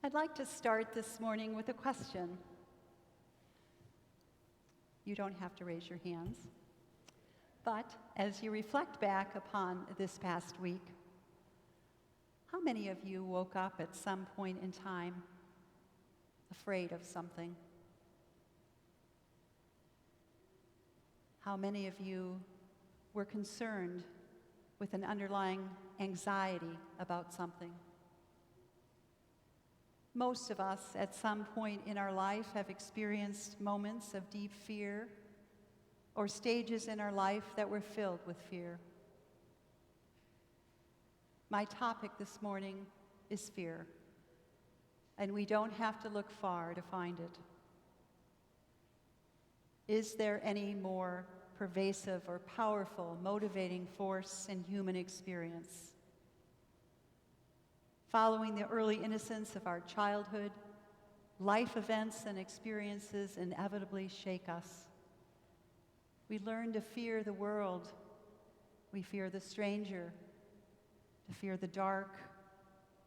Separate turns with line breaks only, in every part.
I'd like to start this morning with a question. You don't have to raise your hands. But as you reflect back upon this past week, how many of you woke up at some point in time afraid of something? How many of you were concerned with an underlying anxiety about something? Most of us at some point in our life have experienced moments of deep fear or stages in our life that were filled with fear. My topic this morning is fear, and we don't have to look far to find it. Is there any more pervasive or powerful motivating force in human experience? Following the early innocence of our childhood, life events and experiences inevitably shake us. We learn to fear the world. We fear the stranger, to fear the dark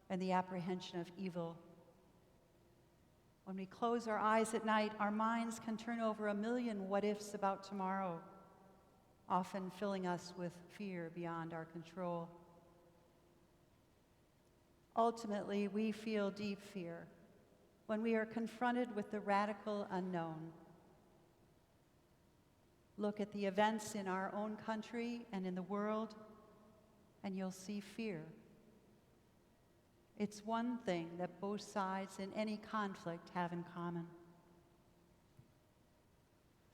and the apprehension of evil. When we close our eyes at night, our minds can turn over a million what-ifs about tomorrow, often filling us with fear beyond our control. Ultimately, we feel deep fear when we are confronted with the radical unknown. Look at the events in our own country and in the world, and you'll see fear. It's one thing that both sides in any conflict have in common.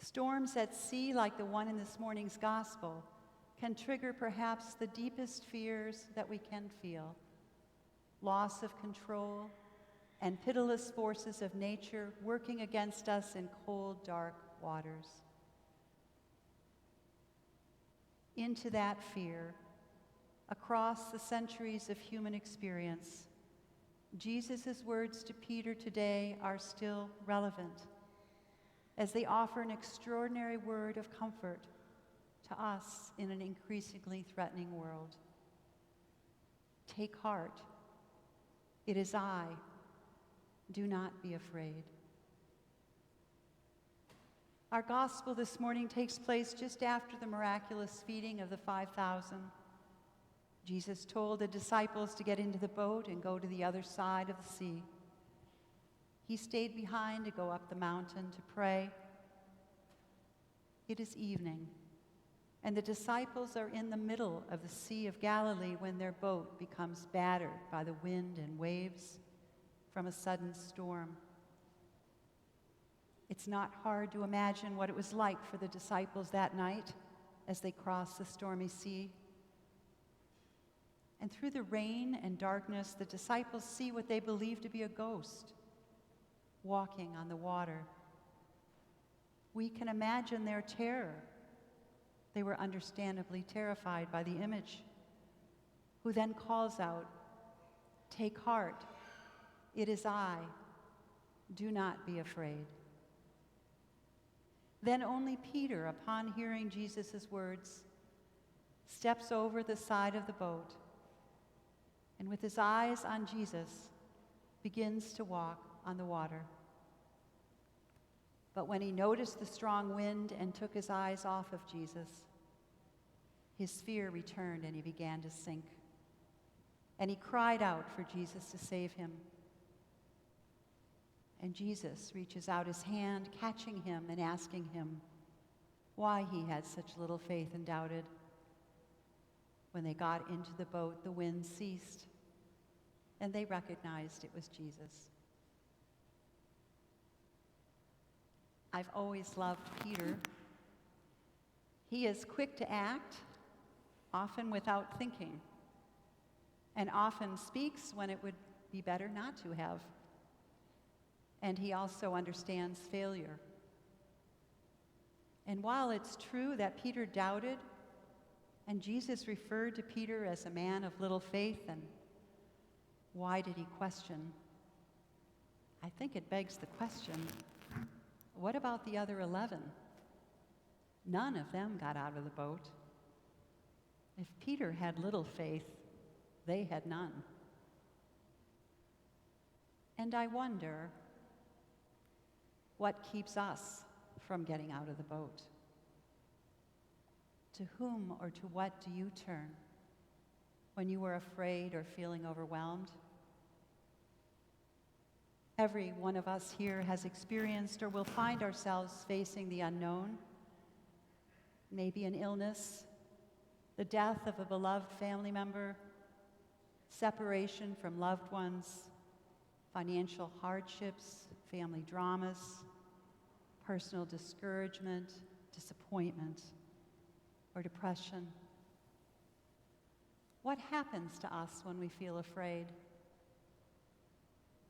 Storms at sea, like the one in this morning's gospel, can trigger perhaps the deepest fears that we can feel. Loss of control and pitiless forces of nature working against us in cold, dark waters. Into that fear, across the centuries of human experience, Jesus' words to Peter today are still relevant as they offer an extraordinary word of comfort to us in an increasingly threatening world. Take heart. It is I. Do not be afraid. Our gospel this morning takes place just after the miraculous feeding of the 5,000. Jesus told the disciples to get into the boat and go to the other side of the sea. He stayed behind to go up the mountain to pray. It is evening, and the disciples are in the middle of the Sea of Galilee when their boat becomes battered by the wind and waves from a sudden storm. It's not hard to imagine what it was like for the disciples that night as they crossed the stormy sea. And through the rain and darkness, the disciples see what they believe to be a ghost walking on the water. We can imagine their terror. They were understandably terrified by the image, who then calls out, "Take heart, it is I, do not be afraid." Then only Peter, upon hearing Jesus' words, steps over the side of the boat and with his eyes on Jesus, begins to walk on the water. But when he noticed the strong wind and took his eyes off of Jesus, his fear returned and he began to sink. And he cried out for Jesus to save him. And Jesus reaches out his hand, catching him and asking him why he had such little faith and doubted. When they got into the boat, the wind ceased, and they recognized it was Jesus. I've always loved Peter. He is quick to act, often without thinking, and often speaks when it would be better not to have. And he also understands failure. And while it's true that Peter doubted, and Jesus referred to Peter as a man of little faith, and why did he question? I think it begs the question, what about the other 11? None of them got out of the boat. If Peter had little faith, they had none. And I wonder what keeps us from getting out of the boat. To whom or to what do you turn when you are afraid or feeling overwhelmed? Every one of us here has experienced or will find ourselves facing the unknown, maybe an illness, the death of a beloved family member, separation from loved ones, financial hardships, family dramas, personal discouragement, disappointment, or depression. What happens to us when we feel afraid?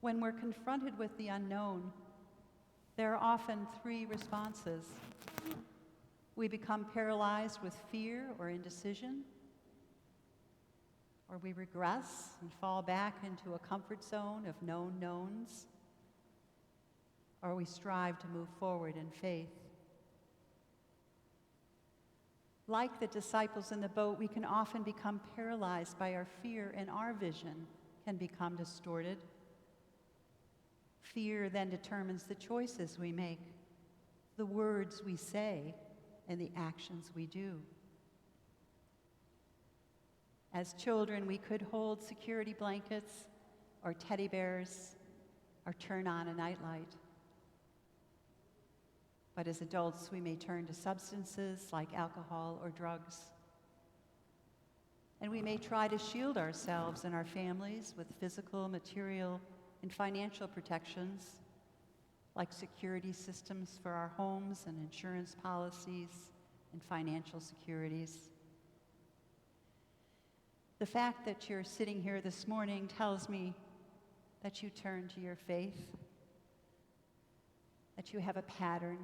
When we're confronted with the unknown, there are often three responses. We become paralyzed with fear or indecision, or we regress and fall back into a comfort zone of known knowns, or we strive to move forward in faith. Like the disciples in the boat, we can often become paralyzed by our fear, and our vision can become distorted. Fear then determines the choices we make, the words we say, and the actions we do. As children, we could hold security blankets or teddy bears or turn on a nightlight. But as adults, we may turn to substances like alcohol or drugs. And we may try to shield ourselves and our families with physical, material, and financial protections, like security systems for our homes and insurance policies and financial securities. The fact that you're sitting here this morning tells me that you turn to your faith, that you have a pattern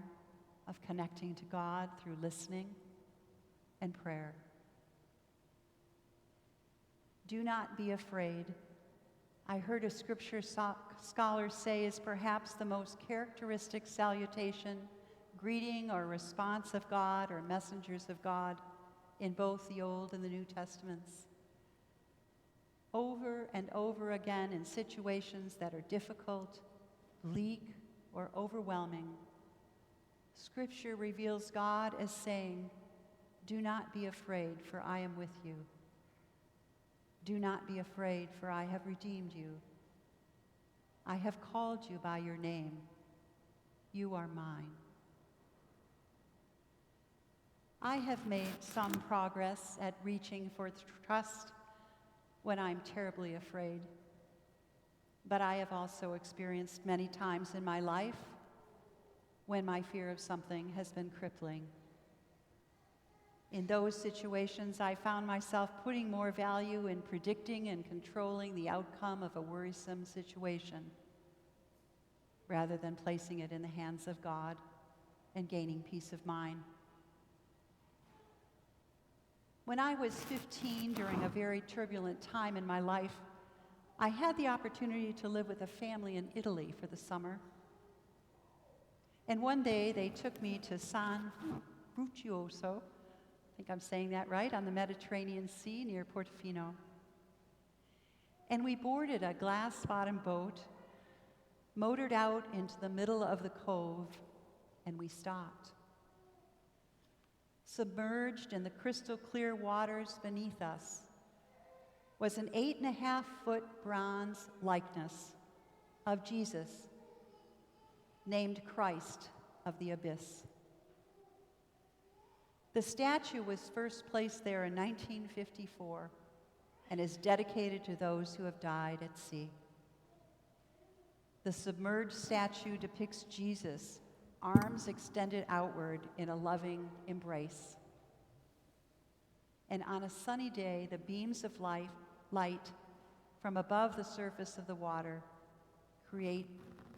of connecting to God through listening and prayer. Do not be afraid. I heard a scripture scholar say is perhaps the most characteristic salutation, greeting, or response of God or messengers of God in both the Old and the New Testaments. Over and over again in situations that are difficult, bleak, or overwhelming, Scripture reveals God as saying, "Do not be afraid, for I am with you. Do not be afraid, for I have redeemed you. I have called you by your name. You are mine." I have made some progress at reaching for trust when I'm terribly afraid. But I have also experienced many times in my life when my fear of something has been crippling. In those situations, I found myself putting more value in predicting and controlling the outcome of a worrisome situation, rather than placing it in the hands of God and gaining peace of mind. When I was 15, during a very turbulent time in my life, I had the opportunity to live with a family in Italy for the summer. And one day they took me to San Fructuoso, I think I'm saying that right, on the Mediterranean Sea near Portofino. And we boarded a glass-bottom boat, motored out into the middle of the cove, and we stopped. Submerged in the crystal clear waters beneath us was an 8.5-foot bronze likeness of Jesus, named Christ of the Abyss. The statue was first placed there in 1954 and is dedicated to those who have died at sea. The submerged statue depicts Jesus, arms extended outward in a loving embrace. And on a sunny day, the beams of light from above the surface of the water create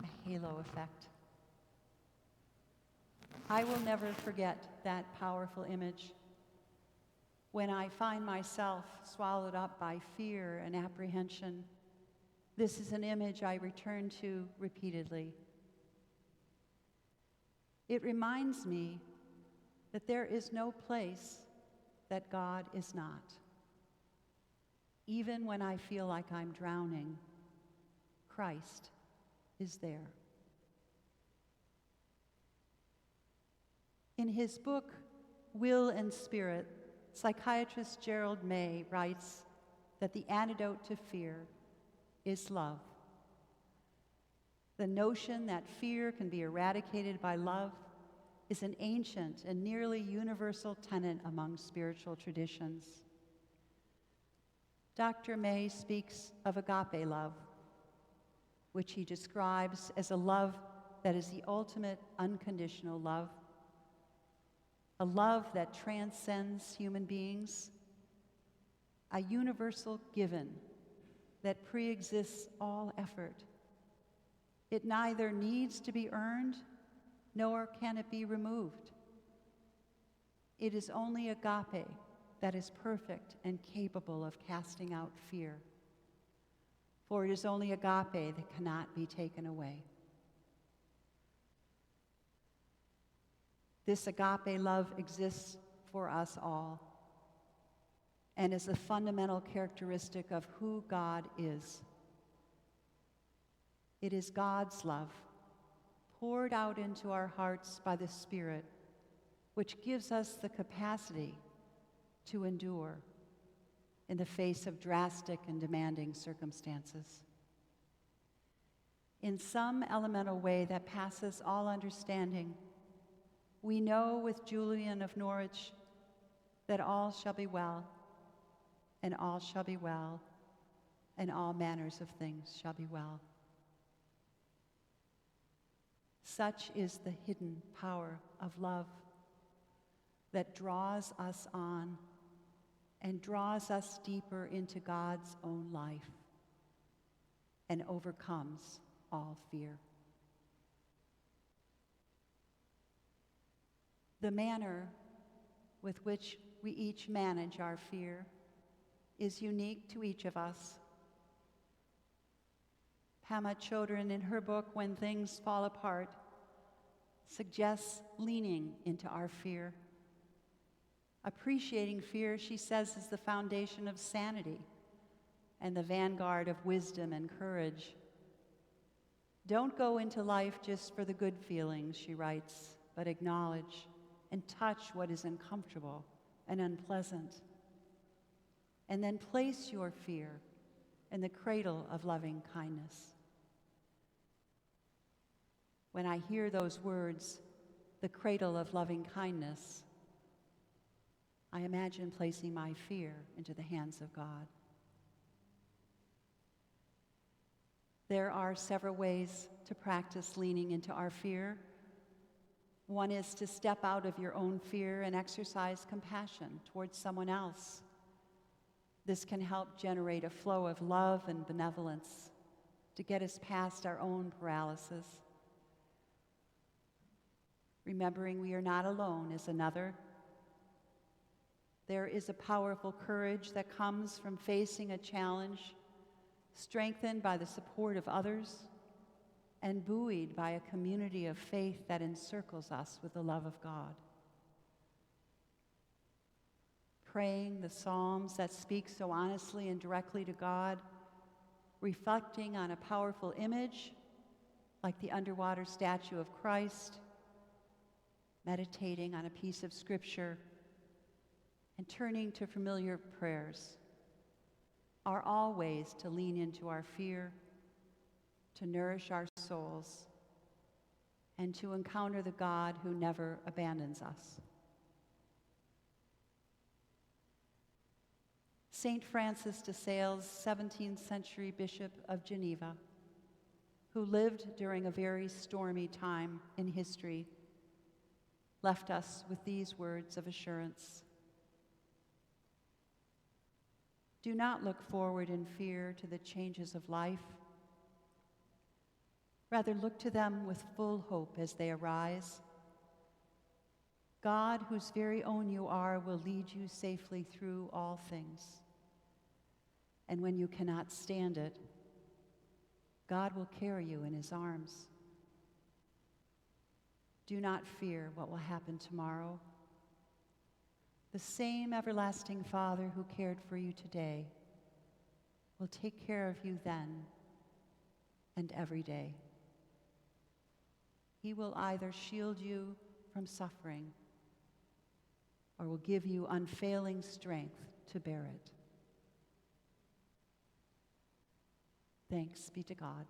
a halo effect. I will never forget that powerful image. When I find myself swallowed up by fear and apprehension, this is an image I return to repeatedly. It reminds me that there is no place that God is not. Even when I feel like I'm drowning, Christ is there. In his book, Will and Spirit, psychiatrist Gerald May writes that the antidote to fear is love. The notion that fear can be eradicated by love is an ancient and nearly universal tenet among spiritual traditions. Dr. May speaks of agape love, which he describes as a love that is the ultimate unconditional love, a love that transcends human beings, a universal given that pre-exists all effort. It neither needs to be earned, nor can it be removed. It is only agape that is perfect and capable of casting out fear. For it is only agape that cannot be taken away. This agape love exists for us all and is a fundamental characteristic of who God is. It is God's love, poured out into our hearts by the Spirit, which gives us the capacity to endure in the face of drastic and demanding circumstances. In some elemental way that passes all understanding, we know with Julian of Norwich that all shall be well, and all shall be well, and all manners of things shall be well. Such is the hidden power of love that draws us on and draws us deeper into God's own life and overcomes all fear. The manner with which we each manage our fear is unique to each of us. Pema Chodron, in her book, When Things Fall Apart, suggests leaning into our fear. Appreciating fear, she says, is the foundation of sanity and the vanguard of wisdom and courage. Don't go into life just for the good feelings, she writes, but acknowledge and touch what is uncomfortable and unpleasant. And then place your fear in the cradle of loving kindness. When I hear those words, the cradle of loving kindness, I imagine placing my fear into the hands of God. There are several ways to practice leaning into our fear. One is to step out of your own fear and exercise compassion towards someone else. This can help generate a flow of love and benevolence to get us past our own paralysis. Remembering we are not alone is another. There is a powerful courage that comes from facing a challenge, strengthened by the support of others, and buoyed by a community of faith that encircles us with the love of God. Praying the Psalms that speak so honestly and directly to God, reflecting on a powerful image, like the underwater statue of Christ, meditating on a piece of scripture, and turning to familiar prayers are all ways to lean into our fear, to nourish our souls, and to encounter the God who never abandons us. Saint Francis de Sales, 17th century Bishop of Geneva, who lived during a very stormy time in history, left us with these words of assurance. Do not look forward in fear to the changes of life. Rather, look to them with full hope as they arise. God, whose very own you are, will lead you safely through all things. And when you cannot stand it, God will carry you in his arms. Do not fear what will happen tomorrow. The same everlasting Father who cared for you today will take care of you then and every day. He will either shield you from suffering or will give you unfailing strength to bear it. Thanks be to God.